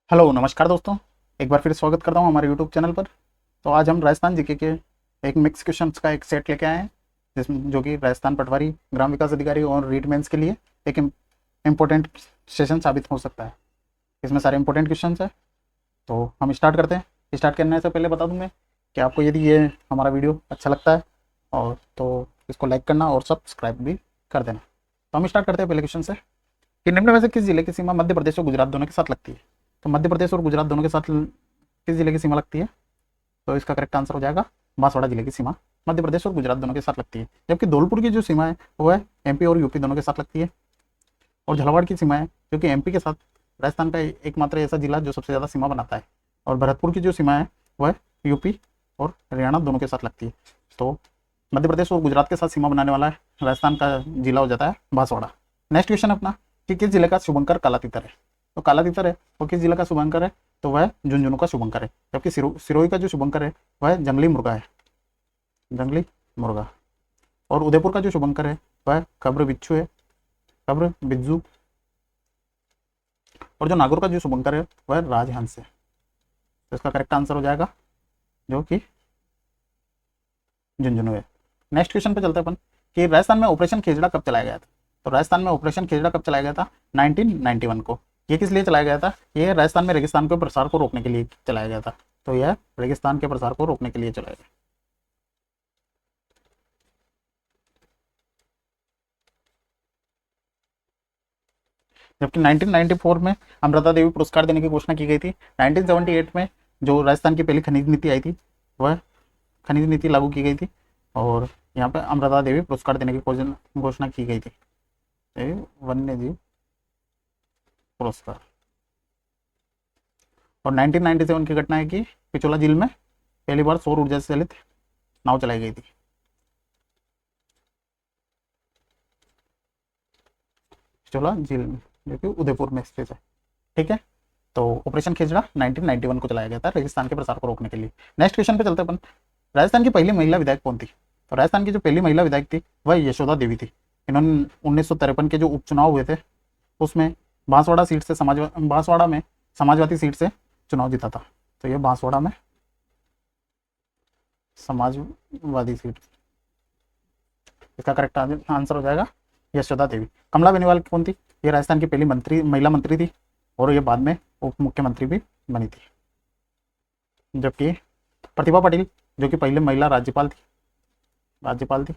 Hello नमस्कार दोस्तों। एक बार फिर स्वागत करता हूँ हमारे यूट्यूब चैनल पर। तो आज हम राजस्थान जीके के एक मिक्स क्वेश्चंस का एक सेट लेके आए हैं, जिसमें जो कि राजस्थान पटवारी, ग्राम विकास अधिकारी और रीट मेंस के लिए एक इम्पोर्टेंट सेशन साबित हो सकता है। इसमें सारे इंपॉर्टेंट क्वेश्चंस हैं। तो हम स्टार्ट करते हैं। स्टार्ट करने से पहले बता दूँ मैं कि आपको यदि ये हमारा वीडियो अच्छा लगता है और तो इसको लाइक करना और सब्सक्राइब भी कर देना। तो हम स्टार्ट करते हैं पहले क्वेश्चन से कि निम्न में से किस जिले की सीमा मध्य प्रदेश और गुजरात दोनों के साथ लगती है। तो मध्य प्रदेश और गुजरात दोनों के साथ किस जिले की सीमा लगती है? तो इसका करेक्ट आंसर हो जाएगा बांसवाड़ा जिले की सीमा मध्य प्रदेश और गुजरात दोनों के साथ लगती है। जबकि धौलपुर की जो सीमा है वो है एमपी और यूपी दोनों के साथ लगती है। और झालावाड़ की सीमा है जो कि एमपी के साथ राजस्थान का एकमात्र ऐसा जिला जो सबसे ज़्यादा सीमा बनाता है। और भरतपुर की जो सीमा है वह यूपी और हरियाणा दोनों के साथ लगती है। तो मध्य प्रदेश और गुजरात के साथ सीमा बनाने वाला राजस्थान का जिला हो जाता है बांसवाड़ा। नेक्स्ट क्वेश्चन अपना कि किस जिले का शुभंकर काला तीतर है। तो काला तीतर है वो किस जिले का शुभंकर है? तो वह झुंझुनू का शुभंकर है। जबकि सिरोही का जो शुभंकर है वह जंगली मुर्गा है, जंगली मुर्गा। और उदयपुर का जो शुभंकर है वह खब्र बिच्छू है, खब्र बिज्जू। और जो नागौर का जो शुभंकर है वह राजहंस है। तो इसका करेक्ट आंसर हो जाएगा जो कि झुंझुनू है। नेक्स्ट क्वेश्चन पे चलते हैं अपन कि राजस्थान में ऑपरेशन खेजड़ा कब चलाया गया था। तो राजस्थान में ऑपरेशन खेजड़ा कब चलाया गया था? 1991 को। ये किस लिए चलाया गया था? ये राजस्थान में रेगिस्तान के प्रसार को रोकने के लिए चलाया गया था। तो यह रेगिस्तान के प्रसार को रोकने के लिए चलाया गया। जबकि 1994 में अमृता देवी पुरस्कार देने की घोषणा की गई थी। 1978 में जो राजस्थान की पहली खनिज नीति आई थी वह खनिज नीति लागू की गई थी और यहाँ पे अमृता देवी पुरस्कार देने की घोषणा की गई थी। वन्य जीव पुरस्कार। और 1997 की घटना है कि पिछोला झील में पहली बार सौर ऊर्जा से चलित नाव चलाई गई थी। पिछोला झील जो कि उदयपुर में स्थित है। ठीक है। तो ऑपरेशन खेजड़ा 1991 को चलाया गया था रेगिस्तान के प्रसार को रोकने के लिए। नेक्स्ट क्वेश्चन पे चलते अपन। राजस्थान की पहली महिला विधायक कौन थी? तो राजस्थान की जो पहली महिला विधायक थी वह यशोदा देवी थी। इन्होंने 1953 के जो उपचुनाव हुए थे उसमें बांसवाड़ा सीट से बांसवाड़ा में समाजवादी सीट से चुनाव जीता था। तो ये बांसवाड़ा में समाजवादी सीट। इसका करेक्ट आंसर हो जाएगा यशोदा देवी। कमला बेनीवाल कौन थी? ये राजस्थान की पहली महिला मंत्री थी और ये बाद में उप मुख्यमंत्री भी बनी थी। जबकि प्रतिभा पाटिल जो कि पहले महिला राज्यपाल थी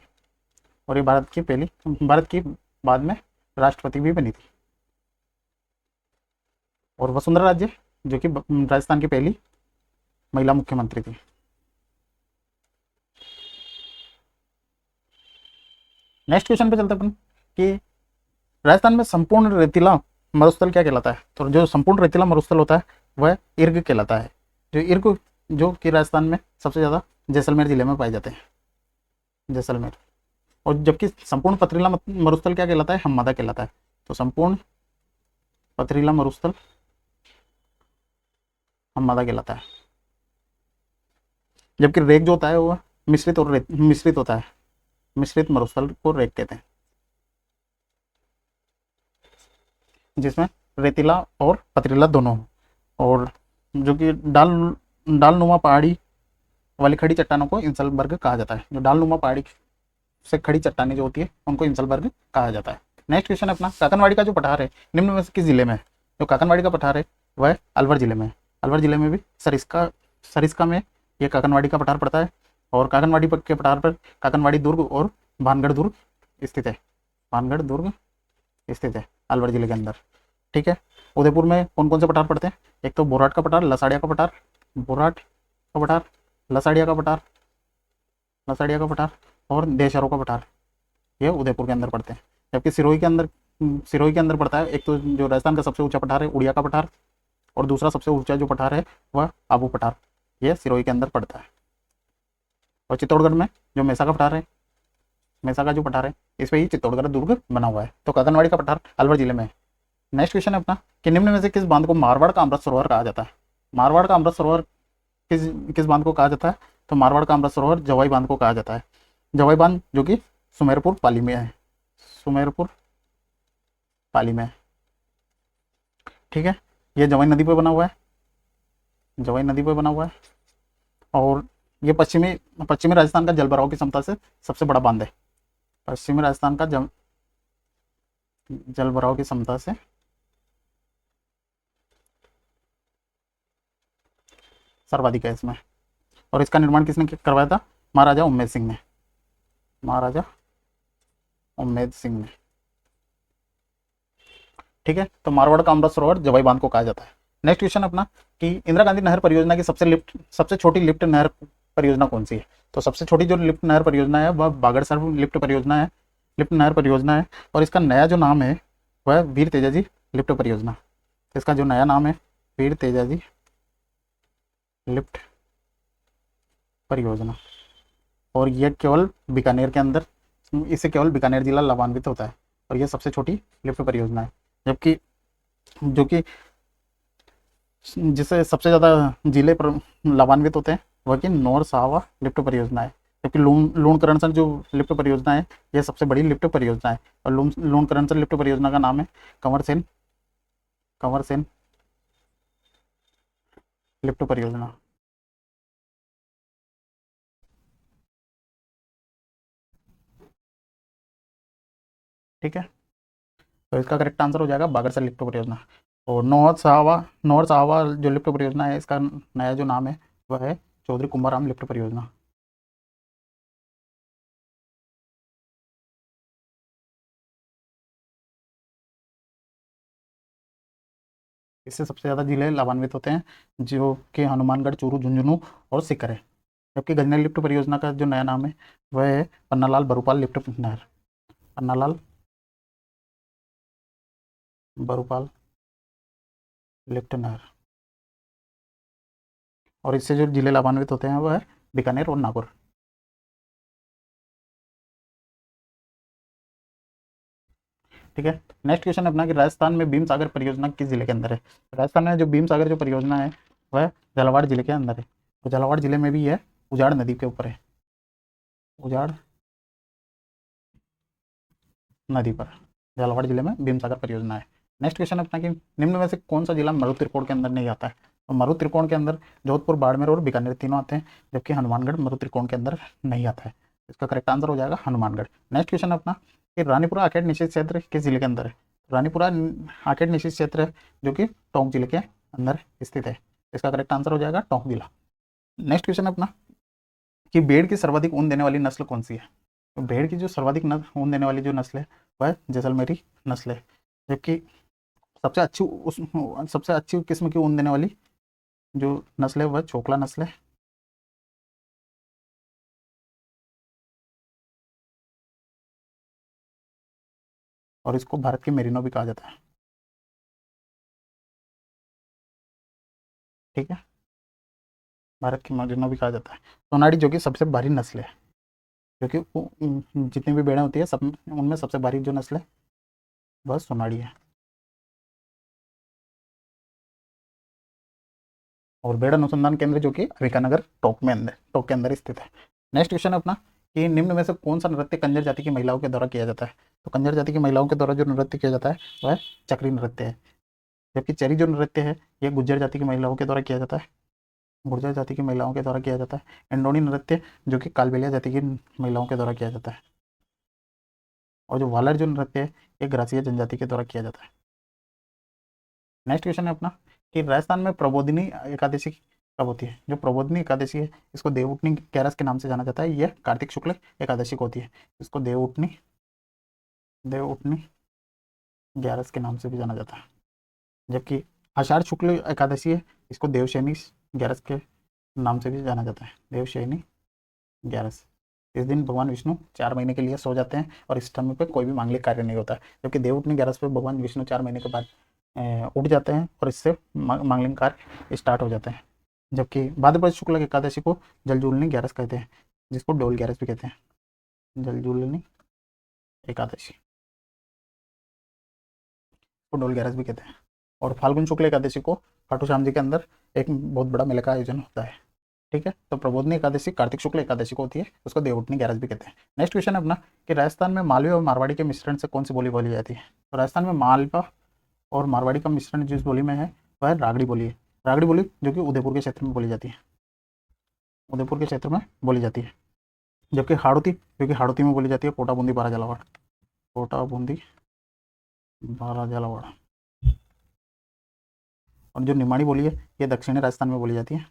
और ये भारत की बाद में राष्ट्रपति भी बनी थी। और वसुंधरा राजे जो कि राजस्थान की पहली महिला मुख्यमंत्री थी। नेक्स्ट क्वेश्चन पे चलते अपन कि राजस्थान में संपूर्ण रेतीला मरुस्थल क्या कहलाता है। तो जो संपूर्ण रेतीला मरुस्थल होता है वह इर्ग कहलाता है। जो इर्ग जो कि राजस्थान में सबसे ज़्यादा जैसलमेर जिले में पाए जाते हैं, जैसलमेर। और जबकि संपूर्ण पथरीला मरुस्थल क्या कहलाता है? हम्मादा कहलाता है। तो संपूर्ण पथरीला मरुस्थल हम्मादा कहलाता है। जबकि रेत जो होता है वह मिश्रित होता है। मिश्रित मरुस्थल को रेत कहते हैं, जिसमें रेतीला और पथरीला दोनों हो। और जो कि डालनुमा पहाड़ी वाली खड़ी चट्टानों को इंसलबर्ग कहा जाता है। जो डालनुमा पहाड़ी से खड़ी चट्टानें जो होती है उनको इंसलबर्ग कहा जाता है। नेक्स्ट क्वेश्चन अपना काकनवाड़ी का जो पठार है निम्न में से किस जिले में है? जो काकनवाड़ी का पठार है वह अलवर जिले में है। अलवर जिले में भी सरिस्का में ये काकनवाड़ी का पठार पड़ता है। और काकनवाड़ी के पठार पर काकनवाड़ी दुर्ग और भानगढ़ दुर्ग स्थित है। भानगढ़ दुर्ग स्थित है अलवर जिले के अंदर। ठीक है। उदयपुर में कौन कौन से पठार पड़ते हैं? एक तो बोराट का पठार, लसाड़िया का पठार, बोराट का पठार, लसाड़िया का पठार, और देशहरों का पठार। ये उदयपुर के अंदर पड़ते हैं। जबकि सिरोही के अंदर पड़ता है एक तो जो राजस्थान का सबसे ऊंचा पठार है उड़िया का पठार, और दूसरा सबसे ऊंचा जो पठार है वह आबू पठार। यह सिरोही के अंदर पड़ता है। और चित्तौड़गढ़ में जो मेसा का पठार है, मेसा का जो पठार है इस पर ही चित्तौड़गढ़ दुर्ग बना हुआ है। तो काकनवाड़ी का पठार अलवर जिले में है। नेक्स्ट क्वेश्चन है अपना कि निम्न में से किस बांध को मारवाड़ का अमृत सरोवर कहा जाता है? मारवाड़ का अमृत सरोवर किस किस बांध को कहा जाता है? तो मारवाड़ का अमृत सरोवर जवाई बांध को कहा जाता है। जवाई बांध जो कि सुमेरपुर पाली में है। सुमेरपुर पाली में। ठीक है। ये जवाई नदी पर बना हुआ है जवाई नदी पर बना हुआ है। और ये पश्चिमी पश्चिमी राजस्थान का जलभराव की क्षमता से सबसे बड़ा बांध है। पश्चिमी राजस्थान का जलभराव की क्षमता से सर्वाधिक है इसमें। और इसका निर्माण किसने करवाया था? महाराजा उम्मेद सिंह ने। महाराजा उम्मेद सिंह ने। ठीक है, तो मारवाड़ का अमृत सरोवर जवाई बांध को कहा जाता है। नेक्स्ट क्वेश्चन अपना कि इंदिरा गांधी नहर परियोजना की सबसे छोटी लिफ्ट नहर परियोजना कौन सी है? तो सबसे छोटी जो लिफ्ट नहर परियोजना है वह बागड़सर लिफ्ट परियोजना है, लिफ्ट नहर परियोजना है। और इसका नया जो नाम है वह वीर तेजाजी लिफ्ट परियोजना। इसका जो नया नाम है वीर तेजाजी लिफ्ट परियोजना। और यह केवल बीकानेर के अंदर, इससे केवल बीकानेर जिला लाभान्वित होता है। और यह सबसे छोटी लिफ्ट परियोजना है। जबकि जो कि जिससे सबसे ज़्यादा जिले लाभान्वित होते हैं वह कि नौर साहवा लिफ्ट परियोजना है। जबकि लूणकरणसर जो लिफ्ट परियोजना है यह सबसे बड़ी लिफ्ट परियोजना है। और लूणकरणसर लिफ्ट परियोजना का नाम है कंवर सेन लिफ्ट परियोजना। ठीक है, तो इसका करेक्ट आंसर हो जाएगा बागड़सर लिफ्ट परियोजना। और नौर साहवा जो लिफ्ट परियोजना है इसका नया जो नाम है वह है चौधरी कुंभाराम लिफ्ट परियोजना। इससे सबसे ज़्यादा जिले लाभान्वित होते हैं जो कि हनुमानगढ़, चूरू, झुंझुनू और सीकर है। जबकि गजनल लिफ्ट परियोजना का जो नया नाम है वह है पन्नालाल बरूपाल लिफ्ट नहर। पन्नालाल बरूपाल लिफ्ट नहर। और इससे जो जिले लाभान्वित होते हैं वह है बीकानेर और नागौर। ठीक है, नेक्स्ट क्वेश्चन अपना कि राजस्थान में भीम सागर परियोजना किस जिले के अंदर है? राजस्थान में जो भीम सागर जो परियोजना है वह झालावाड़ जिले के अंदर है। तो झालावाड़ जिले में भी यह उजाड़ नदी के ऊपर है, उजाड़ नदी पर झालावाड़ जिले में भीम सागर परियोजना है। नेक्स्ट क्वेश्चन अपना कि निम्न में से कौन सा जिला मरु त्रिकोण के अंदर नहीं आता है? तो मरु त्रिकोण के अंदर जोधपुर, बाड़मेर और बीकानेर तीनों आते हैं। जबकि हनुमानगढ़ मरु त्रिकोण के अंदर नहीं आता है। इसका करेक्ट आंसर हो जाएगा हनुमानगढ़। नेक्स्ट क्वेश्चन अपना कि रानीपुरा आकेट निषेध क्षेत्र किस जिले के अंदर है? रानीपुरा आकेट निषेध क्षेत्र है जो कि टोंक जिले के अंदर स्थित है। इसका करेक्ट आंसर हो जाएगा टोंक जिला। नेक्स्ट क्वेश्चन अपना कि भेड़ की सर्वाधिक ऊन देने वाली नस्ल कौन सी है? तो भेड़ की जो सर्वाधिक ऊन देने वाली जो नस्ल है वह जैसलमेरी नस्ल है। जबकि सबसे अच्छी किस्म की ऊन देने वाली जो नस्ल है वह चोकला नस्ल है। और इसको भारत की मेरिनो भी कहा जाता है। ठीक है, भारत की मेरिनो भी कहा जाता है। सोनाड़ी जो कि सबसे भारी नस्ल है, क्योंकि जितनी भी भेड़ें होती है सब उनमें सबसे भारी जो नस्ल है वह सोनाड़ी है। और भेड़ अनुसंधान केंद्र जो कि अंबिकानगर टोंक के अंदर स्थित है। नेक्स्ट क्वेश्चन अपना कि निम्न में से कौन सा नृत्य कंजर जाति की महिलाओं के द्वारा किया जाता है? तो कंजर जाति की महिलाओं के द्वारा जो नृत्य किया जाता है वह चक्री नृत्य है। जबकि चरी जो नृत्य है यह गुज्जर जाति की महिलाओं के द्वारा किया जाता है, गुर्जर जाति की महिलाओं के द्वारा किया जाता है। इंडोनी नृत्य जो कि कालबेलिया जाति की महिलाओं के द्वारा किया जाता है। और जो वालर जो नृत्य है ये ग्रासीय जनजाति के द्वारा किया जाता है। नेक्स्ट क्वेश्चन है अपना कि राजस्थान में प्रबोधिनी एकादशी कब होती है? जो प्रबोधिनी एकादशी है इसको देवउठनी ग्यारस के नाम से जाना जाता है। यह कार्तिक शुक्ल एकादशी को होती है। इसको देवउठनी ग्यारस के नाम से भी जाना जाता है। जबकि आषाढ़ शुक्ल एकादशी है, इसको देवशयनी ग्यारस के नाम से भी जाना जाता है। देवशयनी ग्यारस। इस दिन भगवान विष्णु 4 महीने के लिए सो जाते हैं और इस समय पर कोई भी मांगलिक कार्य नहीं होता। जबकि देवउठनी ग्यारस पर भगवान विष्णु 4 महीने के बाद उठ जाते हैं और इससे मांगलिक कार्य स्टार्ट हो जाते हैं। जबकि भाद्रपद शुक्ल एकादशी को जलजूलनी ग्यारस कहते हैं, जिसको डोल ग्यारस भी कहते हैं। जलजूलनी एकादशी को डोल ग्यारस भी कहते हैं। और फाल्गुन शुक्ल एकादशी को खाटू श्याम जी के अंदर एक बहुत बड़ा मेले का आयोजन होता है। ठीक है, तो प्रबोधनी एकादशी कार्तिक शुक्ल एकादशी को होती है, उसको देवउठनी ग्यारस भी कहते हैं। नेक्स्ट क्वेश्चन है अपना कि राजस्थान में मालवी और मारवाड़ी के मिश्रण से कौन सी बोली बोली जाती है? तो राजस्थान में मालवा और मारवाड़ी का मिश्रण जिस बोली में है वह रागड़ी बोली है। रागड़ी बोली जो कि उदयपुर के क्षेत्र में बोली जाती है, उदयपुर के क्षेत्र में बोली जाती है। जबकि हाड़ौती जो कि हाड़ौती में बोली जाती है, कोटा बूंदी बारह झालावाड़, कोटा बूंदी बारह झालावाड़। और जो निमाड़ी बोली है ये दक्षिणी राजस्थान में बोली जाती है,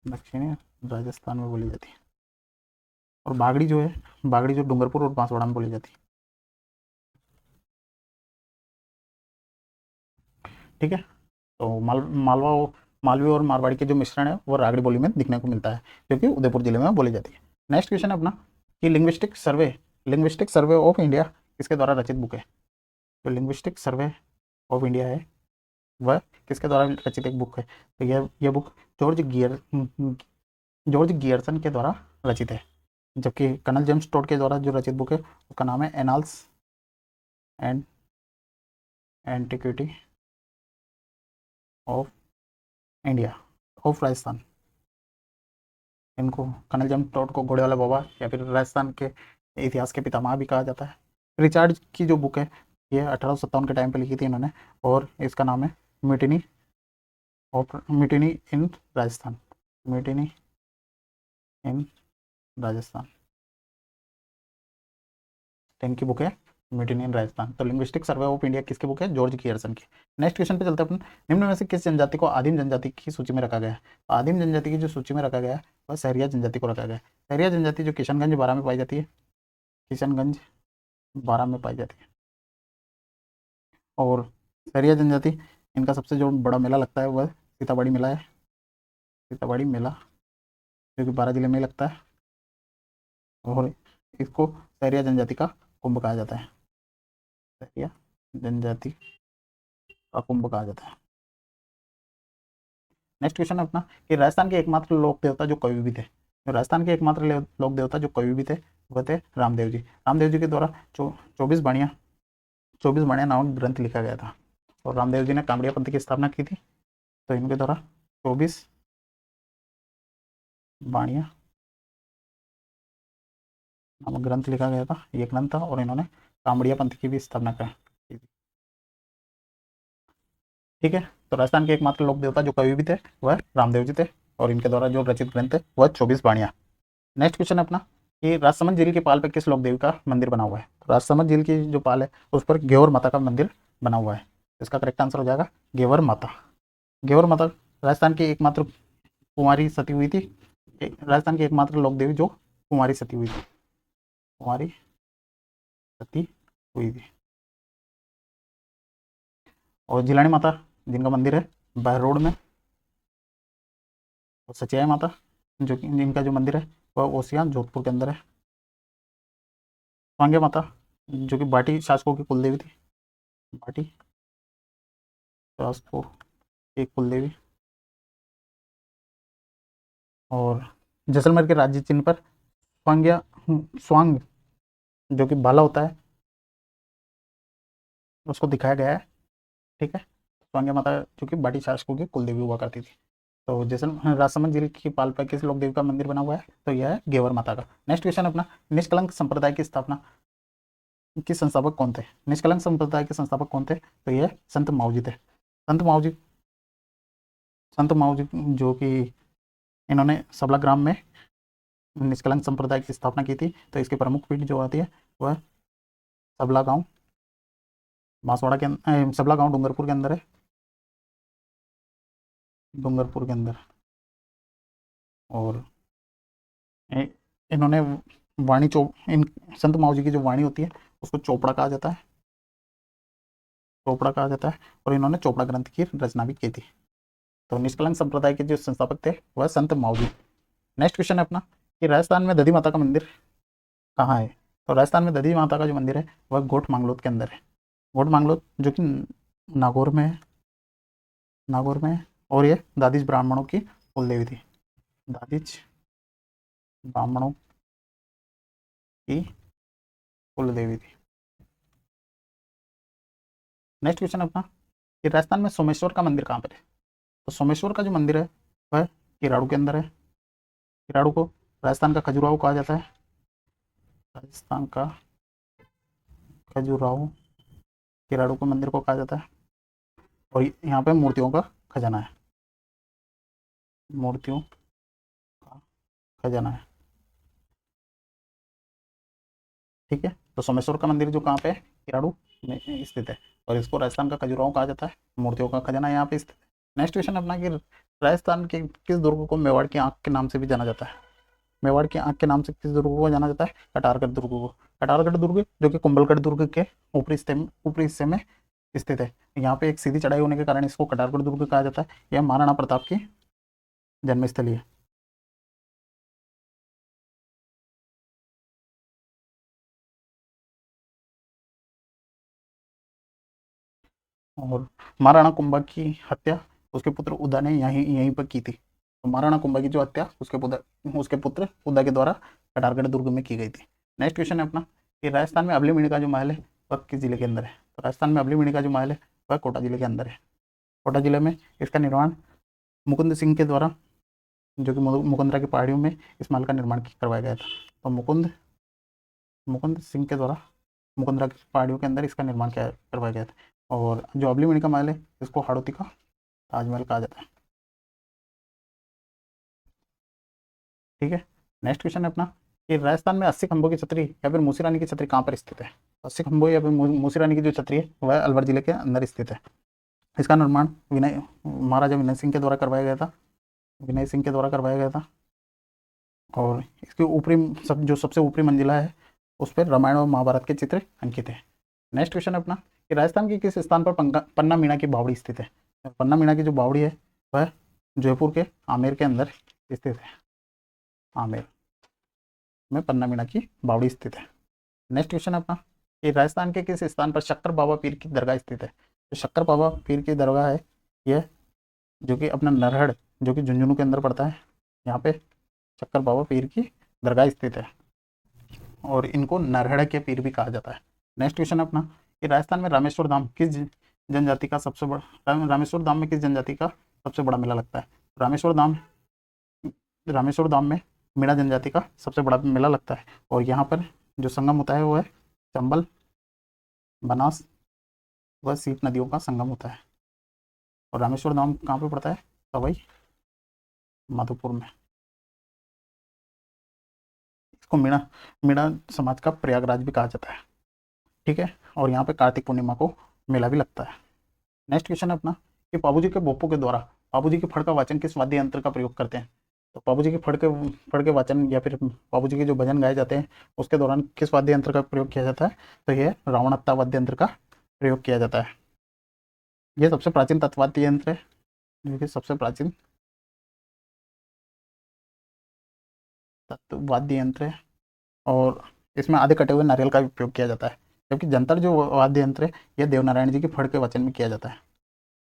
दक्षिणी राजस्थान में बोली जाती है। और बागड़ी जो है, बागड़ी जो डूंगरपुर और बांसवाड़ा में बोली जाती है। ठीक है, तो मालवी और मारवाड़ी के जो मिश्रण है वो रागड़ी बोली में दिखने को मिलता है, जो कि उदयपुर जिले में बोली जाती है। नेक्स्ट क्वेश्चन है अपना कि लिंग्विस्टिक सर्वे ऑफ इंडिया किसके द्वारा रचित बुक है। जो लिंग्विस्टिक सर्वे ऑफ इंडिया है वह किसके द्वारा रचित एक बुक है। तो यह बुक जॉर्ज गियर्सन के द्वारा रचित है। जबकि कर्नल जेम्स टोड के द्वारा जो रचित बुक है उसका नाम है annals and antiquity of India of Rajasthan. इनको कर्नल जेम्स टोड को घोड़े वाला बाबा या फिर राजस्थान के इतिहास के पितामह भी कहा जाता है। रिचार्ड की जो बुक है ये 1857 के टाइम पे लिखी थी इन्होंने, और इसका नाम है म्यूटिनी इन राजस्थान, म्यूटिनी इन राजस्थान। इनकी बुक है म्यूटिनी इन राजस्थान। तो लिंग्विस्टिक सर्वे ऑफ इंडिया किसकी बुक है, जॉर्ज गियर्सन की। नेक्स्ट क्वेश्चन पे चलते हैं अपन। निम्न में से किस जनजाति को आदिम जनजाति की सूची में रखा गया है। तो आदिम जनजाति की जो सूची में रखा गया है वह सहरिया जनजाति को रखा गया है। सहरिया जनजाति जो किशनगंज बारह में पाई जाती है, किशनगंज बारह में पाई जाती है। और सहरिया जनजाति इनका सबसे जो बड़ा मेला लगता है वह सीताबाड़ी मेला है, सीताबाड़ी मेला जो कि 12 जिले में लगता है। और इसको सहरिया जनजाति का कुंभ कहा जाता है, सहरिया जनजाति का कुंभ कहा जाता है। नेक्स्ट क्वेश्चन है अपना कि राजस्थान के एकमात्र लोक देवता जो कवि भी थे। जो राजस्थान के एकमात्र लोक देवता जो कवि भी थे वह थे रामदेव जी। रामदेव जी के द्वारा 24 बाणियाँ नामक ग्रंथ लिखा गया था। और रामदेव जी ने कामड़िया पंथ की स्थापना की थी, तो इनके द्वारा 24 बाणियाँ नामक ग्रंथ लिखा गया था, ये ग्रंथ था। और इन्होंने कामड़िया पंथ की भी स्थापना की थी। ठीक है, तो राजस्थान के एकमात्र लोक देवता जो कवि भी थे वह रामदेव जी थे, और इनके द्वारा जो रचित ग्रंथ है वह 24 बाणियाँ। नेक्स्ट क्वेश्चन है अपना कि राजसमंद झील के पाल पर किस लोक देवी का मंदिर बना हुआ है। तो राजसमंद झील की जो पाल है उस पर घेवर माता का मंदिर बना हुआ है। इसका करेक्ट आंसर हो जाएगा घेवर माता। घेवर माता राजस्थान की एकमात्र कुंवारी सती हुई थी, राजस्थान की एकमात्र लोक देवी जो कुंवारी सती हुई थी, कुंवारी सती हुई थी। और जिलानी माता जिनका मंदिर है बहरोड में, और सचियाई माता जो कि जिनका जो मंदिर है वह ओसियां जोधपुर के अंदर है। स्वांग्या माता जो कि बाटी शासकों की कुलदेवी थी, बाटी शासकों की कुलदेवी। और जैसलमेर के राज्य चिन्ह पर स्वांग जो कि भाला होता है उसको दिखाया गया है। ठीक है, स्वांग्या माता जो कि बाटी शासकों की कुलदेवी हुआ करती थी। तो जैसलमेर राजसमंद जिले की पाल पर किस लोक देवी का मंदिर बना हुआ है, तो यह है घेवर माता का। नेक्स्ट क्वेश्चन अपना निष्कलंक संप्रदाय की स्थापना के संस्थापक कौन थे। निष्कलंक संप्रदाय के संस्थापक कौन थे, तो यह संत माऊजी थे। संत माऊजी, संत माऊजी जो कि इन्होंने सबला ग्राम में निष्कलंक संप्रदाय की स्थापना की थी। तो इसकी प्रमुख पीठ जो आती है वह सबला गांव बांसवाड़ा के सबला गांव डूंगरपुर के अंदर है, डूंगरपुर के अंदर। और इन्होंने वाणी इन संत माऊजी की जो वाणी होती है उसको चोपड़ा कहा जाता है, चोपड़ा कहा जाता है। और इन्होंने चोपड़ा ग्रंथ की रचना भी की थी। तो निष्कलंक संप्रदाय के जो संस्थापक थे वह संत माऊजी। नेक्स्ट क्वेश्चन है अपना कि राजस्थान में दधी माता का मंदिर कहाँ है। तो राजस्थान में दधी माता का जो मंदिर है वह गोठ मांगलोद के अंदर है, गोठ मांगलोद जो कि नागौर में है, नागौर में है। और ये दादिज ब्राह्मणों की कुलदेवी थी, दादिज ब्राह्मणों की कुलदेवी थी। नेक्स्ट क्वेश्चन अपना कि राजस्थान में सोमेश्वर का मंदिर कहाँ पर है। तो सोमेश्वर का जो मंदिर है वह किराड़ू के अंदर है। किराड़ू को राजस्थान का खजुराहो कहा जाता है, राजस्थान का खजुराहो किराड़ू के मंदिर को कहा जाता है। और यहाँ पे मूर्तियों का खजाना है। मूर्तियों का खजाना है। ठीक है, तो सोमेश्वर का मंदिर जो कहाँ पे है, किराड़ू में स्थित है, और इसको राजस्थान का खजुराहो कहा जाता है। मूर्तियों का खजाना यहाँ पे स्थित है। नेक्स्ट क्वेश्चन अपना कि राजस्थान के किस दुर्ग को मेवाड़ की आंख के नाम से भी जाना जाता है। मेवाड़ की आंख के नाम से किस दुर्ग को जाना जाता है, कटारगढ़ दुर्ग को। कटारगढ़ दुर्ग जो कि कुंभलगढ़ दुर्ग के ऊपरी हिस्से में स्थित है। यहाँ पे एक सीधी चढ़ाई होने के कारण इसको कटारगढ़ दुर्ग कहा जाता है। यह महाराणा प्रताप की जन्मस्थली है। और महाराणा कुंभा की हत्या उसके पुत्र उदा ने यहीं यहीं पर की थी। तो महाराणा कुंभा की जो हत्या उसके पुत्र उदा के द्वारा कटारगढ़ दुर्ग में की गई थी। नेक्स्ट क्वेश्चन है अपना कि राजस्थान में अबली का जो महल है वह किस जिले के अंदर है। तो राजस्थान में अबली का जो महल है वह कोटा जिले के अंदर है। कोटा जिले में इसका निर्माण मुकुंद सिंह के द्वारा, जो कि मुकुंदरा की पहाड़ियों में इस महल का निर्माण करवाया गया था। तो मुकुंद मुकुंद सिंह के द्वारा मुकुंदरा की पहाड़ियों के अंदर इसका निर्माण किया करवाया गया था। और जो अबली का महल है इसको हाड़ौती का ताजमहल कहा जाता है। ठीक है, नेक्स्ट क्वेश्चन है अपना कि राजस्थान में 80 खंभों की छतरी या फिर मूसी रानी की छतरी कहाँ पर स्थित है। 80 खंभों या फिर मूसी रानी की जो छतरी है वह अलवर जिले के अंदर स्थित है। इसका निर्माण महाराजा विनय सिंह के द्वारा करवाया गया था। विनय सिंह के द्वारा करवाया गया था। और इसकी जो सबसे ऊपरी मंजिला है उस पर रामायण और महाभारत के चित्र अंकित है। नेक्स्ट क्वेश्चन है अपना कि राजस्थान के किस स्थान पर पन्ना मीणा की बावड़ी स्थित है। पन्ना मीणा की जो बावड़ी है वह जयपुर के आमेर के अंदर स्थित है। आमेर में पन्ना मीणा की बावड़ी स्थित है। नेक्स्ट क्वेश्चन अपना कि राजस्थान के किस स्थान पर शक्कर बाबा पीर की दरगाह स्थित है। तो शक्कर बाबा पीर की दरगाह है यह, जो कि अपना नरहड़ जो कि झुंझुनू के अंदर पड़ता है, यहाँ पे शक्कर बाबा पीर की दरगाह स्थित है। और इनको नरहड़ के पीर भी कहा जाता है। नेक्स्ट क्वेश्चन अपना कि राजस्थान में रामेश्वर धाम किस जनजाति का सबसे बड़ा रामेश्वर धाम में किस जनजाति का सबसे बड़ा मेला लगता है। रामेश्वर धाम में मीणा जनजाति का सबसे बड़ा मेला लगता है। और यहाँ पर जो संगम होता है वो है चंबल, बनास व सीप नदियों का संगम होता है। और रामेश्वर धाम कहाँ पे पड़ता है, सवाई माधोपुर में। इसको मीणा मीणा समाज का प्रयागराज भी कहा जाता है। ठीक है, और यहाँ पे कार्तिक पूर्णिमा को मेला भी लगता है। नेक्स्ट क्वेश्चन है अपना कि पाबूजी के बोपों के द्वारा पाबूजी के फड़ का वाचन किस वाद्य यंत्र का प्रयोग करते हैं। तो पाबूजी के फड़ के वाचन या फिर पाबूजी के जो भजन गाए जाते हैं उसके दौरान किस वाद्य यंत्र का प्रयोग किया जाता है। तो यह रावणत्ता वाद्य यंत्र का प्रयोग किया जाता है। यह सबसे प्राचीन तत्वाद्य यंत्र है, जो कि सबसे प्राचीन तत्वाद्य यंत्र है। और इसमें आधे कटे हुए नारियल का भी उपयोग किया जाता है। जबकि जंतर जो वाद्य यंत्र है यह देवनारायण जी के फड़ के वचन में किया जाता है।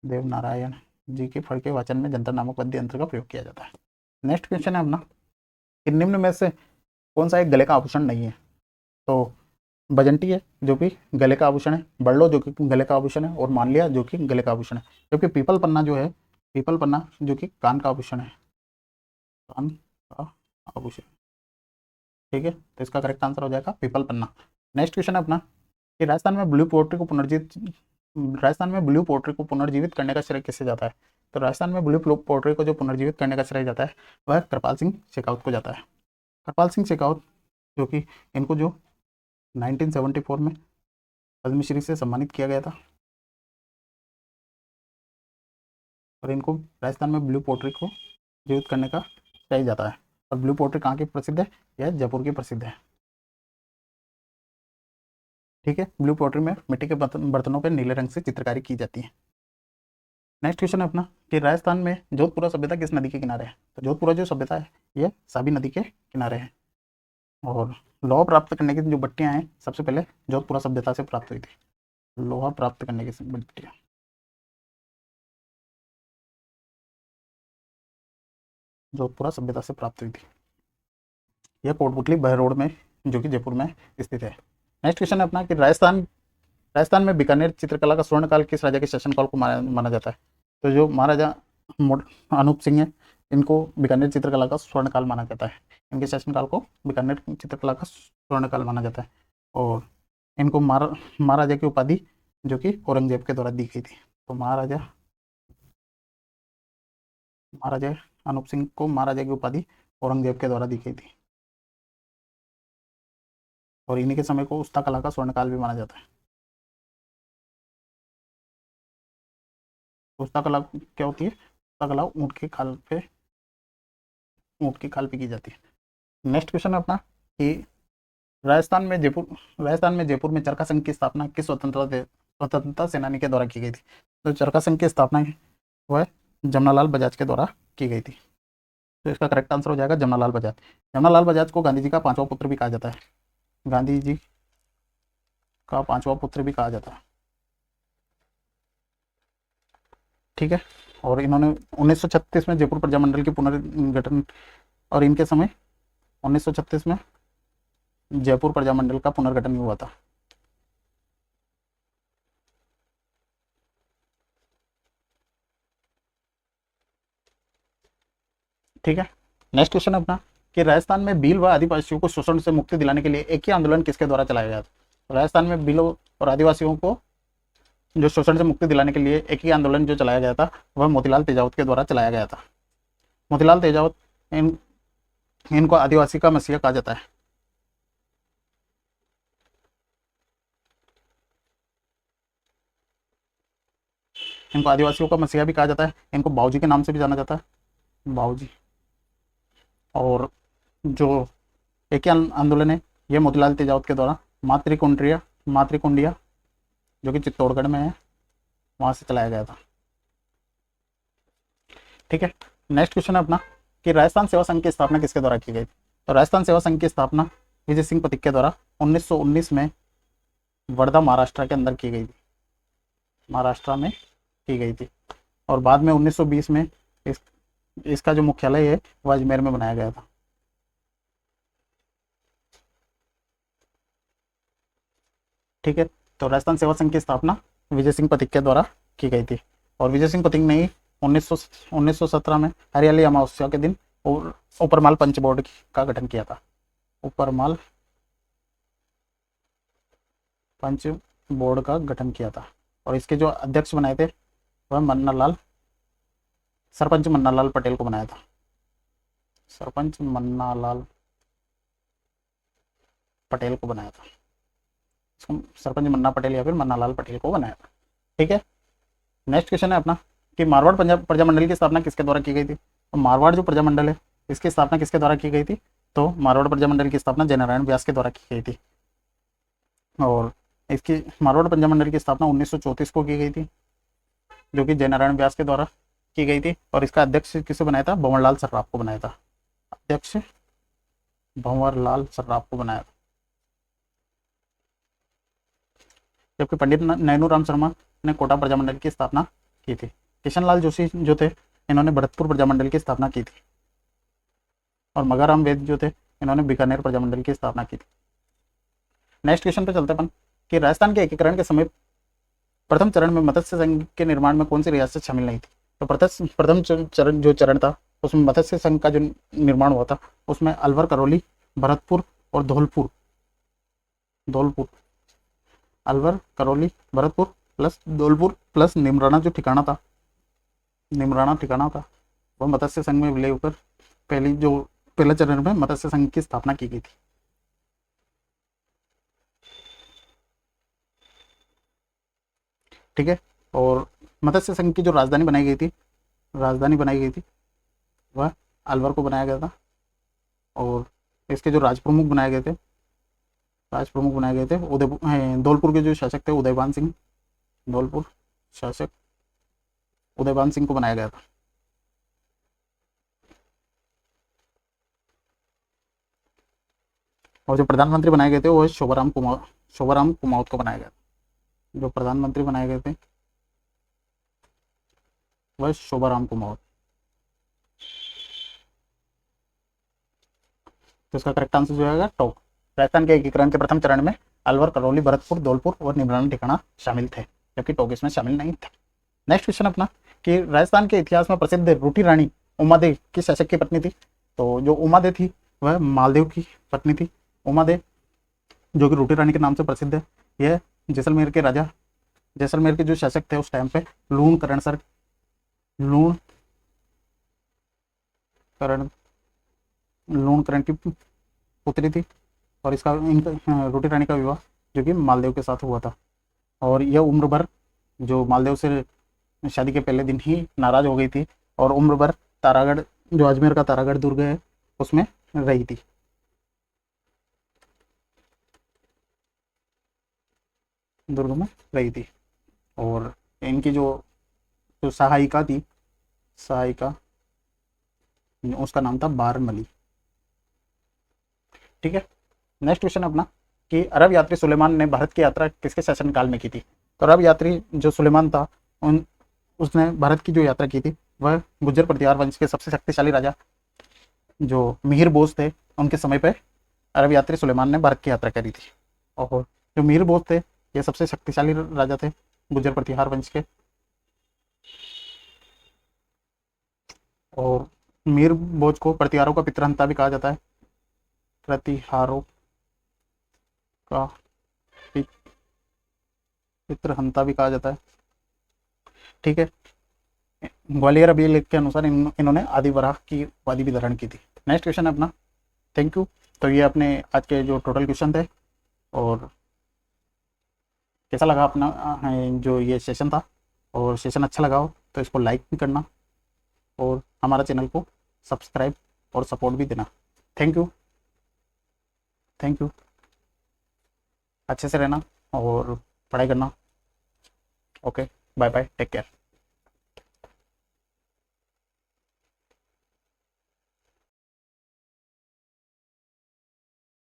देवनारायण जी के फड़ के वाचन में जंतर नामक वाद्य यंत्र का प्रयोग किया जाता है। नेक्स्ट क्वेश्चन है अपना कि निम्न में से कौन सा एक गले का आभूषण नहीं है। तो बजंटी है जो कि गले का आभूषण है, बड़लो जो कि गले का आभूषण है, और मानलिया जो कि गले का आभूषण है। जबकि पीपल पन्ना जो है, पीपल पन्ना जो कि कान का आभूषण है, कान का आभूषण। ठीक है, तो इसका करेक्ट आंसर हो जाएगा पीपल पन्ना। नेक्स्ट क्वेश्चन है अपना कि राजस्थान में ब्लू पोट्री को पुनर्जीवित करने का श्रेय किससे जाता है। तो राजस्थान में ब्लू पोट्री को जो पुनर्जीवित करने का श्रेय जाता है वह कृपाल सिंह शेखावत को जाता है। कृपाल सिंह शेखावत जो कि इनको जो 1974 में पद्मश्री से सम्मानित किया गया था। और इनको राजस्थान में ब्लू पोट्री को जीवित करने का श्रेय जाता है। और ब्लू पोट्री कहाँ की प्रसिद्ध है, यह जयपुर की प्रसिद्ध है। ठीक है, ब्लू पोट्री में मिट्टी के बर्तनों पर नीले रंग से चित्रकारी की जाती है। नेक्स्ट क्वेश्चन है अपना कि राजस्थान में जोधपुरा सभ्यता किस नदी के किनारे है। तो जोधपुरा जो सभ्यता है यह साबी नदी के किनारे है। और लोहा प्राप्त करने की जो बट्टियां हैं सबसे पहले जोधपुरा सभ्यता से प्राप्त हुई थी। लोहा प्राप्त करने की बट्टियां जोधपुरा सभ्यता से प्राप्त हुई थी। यह कोटपुतली बहरोड में, जो कि जयपुर में स्थित है। नेक्स्ट क्वेश्चन है अपना कि राजस्थान में बीकानेर चित्रकला का स्वर्णकाल किस राजा के शासनकाल को माना जाता है। तो जो महाराजा अनूप सिंह है इनको बीकानेर चित्रकला का स्वर्णकाल माना जाता है। इनके शासनकाल को बीकानेर चित्रकला का स्वर्णकाल माना जाता है। और इनको महाराजा की उपाधि जो कि औरंगजेब के द्वारा दी गई थी। तो महाराजा महाराजा अनूप सिंह को महाराजा की उपाधि औरंगजेब के द्वारा दी गई थी, और इन्हीं के समय को उस्ता कला का स्वर्णकाल भी माना जाता है। उस्ता कला क्या होती है? उस्ता कला ऊँट की खाल पे की जाती है। नेक्स्ट क्वेश्चन है अपना कि राजस्थान में जयपुर में चरखा संघ की स्थापना किस स्वतंत्रता सेनानी के द्वारा की गई थी? तो चरखा संघ की स्थापना वह जमनालाल बजाज के द्वारा की गई थी। तो इसका करेक्ट आंसर हो जाएगा जमनालाल बजाज। जमनालाल बजाज को गांधी जी का पांचवा पुत्र भी कहा जाता है। गांधी जी का पांचवा पुत्र भी कहा जाता है। ठीक है। और इन्होंने 1936 में जयपुर प्रजामंडल की पुनर्गठन, और इनके समय 1936 में जयपुर प्रजामंडल का पुनर्गठन हुआ था। ठीक है। नेक्स्ट क्वेश्चन है अपना कि राजस्थान में भील व आदिवासियों को शोषण से मुक्ति दिलाने के लिए एक ही आंदोलन किसके द्वारा चलाया गया था? राजस्थान में भीलों और आदिवासियों को जो शोषण से मुक्ति दिलाने के लिए एक ही आंदोलन जो चलाया गया था वह मोतीलाल तेजावत के द्वारा चलाया गया था। मोतीलाल तेजावत इनको आदिवासी का मसीहा कहा जाता है। इनको आदिवासियों का मसीहा भी कहा जाता है। इनको बाऊजी के नाम से भी जाना जाता है, बाऊजी। और जो एक ही आंदोलन है ये मोतीलाल तेजावत के द्वारा मातृकुंडिया जो कि चित्तौड़गढ़ में है वहां से चलाया गया था। ठीक है। नेक्स्ट क्वेश्चन है अपना कि राजस्थान सेवा संघ की स्थापना किसके द्वारा की गई? तो राजस्थान सेवा संघ की स्थापना विजय सिंह पथिक के द्वारा 1919 में वर्धा महाराष्ट्र के अंदर की गई थी, महाराष्ट्र में की गई थी। और बाद में 1920 में इसका जो मुख्यालय है वह अजमेर में बनाया गया था। ठीक है। तो राजस्थान सेवा संघ की स्थापना विजय सिंह पथिक के द्वारा की गई थी। और विजय सिंह पथिक ने ही 1917 में हरियाली अमावस्या के दिन ऊपरमाल पंच बोर्ड का गठन किया था। ऊपरमाल पंच बोर्ड का गठन किया था। और इसके जो अध्यक्ष बनाए थे वह सरपंच मन्नालाल पटेल को बनाया था। सरपंच मन्नालाल पटेल को बनाया था। सरपंच मन्ना पटेल या फिर मन्नालाल पटेल को बनाया था। ठीक है। नेक्स्ट क्वेश्चन है अपना कि मारवाड़ प्रजामंडल की स्थापना किसके द्वारा की गई थी? तो मारवाड़ जो प्रजामंडल है इसकी स्थापना किसके द्वारा की गई थी? तो मारवाड़ प्रजामंडल की स्थापना जयनारायण व्यास के द्वारा की गई थी। और इसकी मारवाड़ प्रजामंडल की स्थापना 1934 को की गई थी जो कि जयनारायण व्यास के द्वारा की गई थी। और इसका अध्यक्ष किसे बनाया था? भंवरलाल सर्राफ को बनाया था। अध्यक्ष भंवरलाल सर्राफ को बनाया था। जबकि पंडित नैनूराम शर्मा ने कोटा प्रजामंडल की स्थापना की थी। किशन जोशी जो थे इन्होंने भरतपुर प्रजामंडल की स्थापना की थी। और मगाराम वेद जो थे इन्होंने बीकानेर प्रजामंडल की स्थापना की थी। नेक्स्ट क्वेश्चन पे चलते अपन कि राजस्थान के एकीकरण के समय प्रथम चरण में मत्स्य संघ के निर्माण में कौन सी रियासत शामिल नहीं थी? तो प्रथम चरण था उसमें मत्स्य संघ का जो निर्माण हुआ था उसमें अलवर, करौली, भरतपुर और धौलपुर अलवर, करौली, भरतपुर प्लस धौलपुर प्लस निमराना जो ठिकाना था वह मत्स्य संघ में विलय होकर पहले चरण में मत्स्य संघ की स्थापना की गई थी। ठीक है। और मत्स्य संघ की जो राजधानी बनाई गई थी वह अलवर को बनाया गया था। और इसके जो राजप्रमुख बनाए गए थे धौलपुर के जो शासक थे उदयभान सिंह को बनाया गया था। और जो प्रधानमंत्री बनाए गए थे वो शोभाराम कुमावत को बनाया गया था। जो प्रधानमंत्री बनाए गए थे वह शोभाराम कुमावत। तो इसका करेक्ट आंसर जो है टोक। राजस्थान के एकीकरण के प्रथम चरण में अलवर, करौली, भरतपुर, धौलपुर और निमराना ठिकाना शामिल थे जबकि टोक इसमें शामिल नहीं थे। नेक्स्ट क्वेश्चन अपना कि राजस्थान के इतिहास में प्रसिद्ध रूठी रानी उमादेव किस शासक की पत्नी थी? तो जो उमादेव थी वह मालदेव की पत्नी थी। उमादेव जो कि रूठी रानी के नाम से प्रसिद्ध है। यह जैसलमेर के जो शासक थे उस टाइम पे लूण करण लूणकरण की पुत्री थी। और इसका इनका रोटी रानी का विवाह जो कि मालदेव के साथ हुआ था। और यह उम्र भर जो मालदेव से शादी के पहले दिन ही नाराज हो गई थी और उम्र भर तारागढ़, जो अजमेर का तारागढ़ दुर्ग है, उसमें रही थी। दुर्ग में रही थी। और इनकी जो जो सहायिका थी, सहायिका, उसका नाम था बारमली। ठीक है। नेक्स्ट क्वेश्चन अपना कि अरब यात्री सुलेमान ने भारत की यात्रा किसके शासनकाल में की थी। तो अरब यात्री जो सुलेमान था, उन उसने भारत की जो यात्रा की थी वह गुज्जर प्रतिहार वंश के सबसे शक्तिशाली राजा जो मिहिर बोज थे, उनके समय पे अरब यात्री सुलेमान ने भारत की यात्रा करी थी। और जो मिहिर बोज थे, ये सबसे शक्तिशाली राजा थे गुज्जर प्रतिहार वंश के। और मिहिर बोज को प्रतिहारों का पितृहंता भी कहा जाता है। प्रतिहारों का पितृहंता भी कहा जाता है। ठीक है। ग्वालियर अभिलेख के अनुसार इन्होंने आदि वराह की उपाधि भी धारण की थी। नेक्स्ट क्वेश्चन है अपना। Thank you. तो ये अपने आज के जो टोटल क्वेश्चन थे। और कैसा लगा अपना जो ये सेशन था, और सेशन अच्छा लगा हो तो इसको लाइक भी करना और हमारा चैनल को सब्सक्राइब और सपोर्ट भी देना। Thank you. Thank you. अच्छे से रहना और पढ़ाई करना। Okay, bye bye, take care.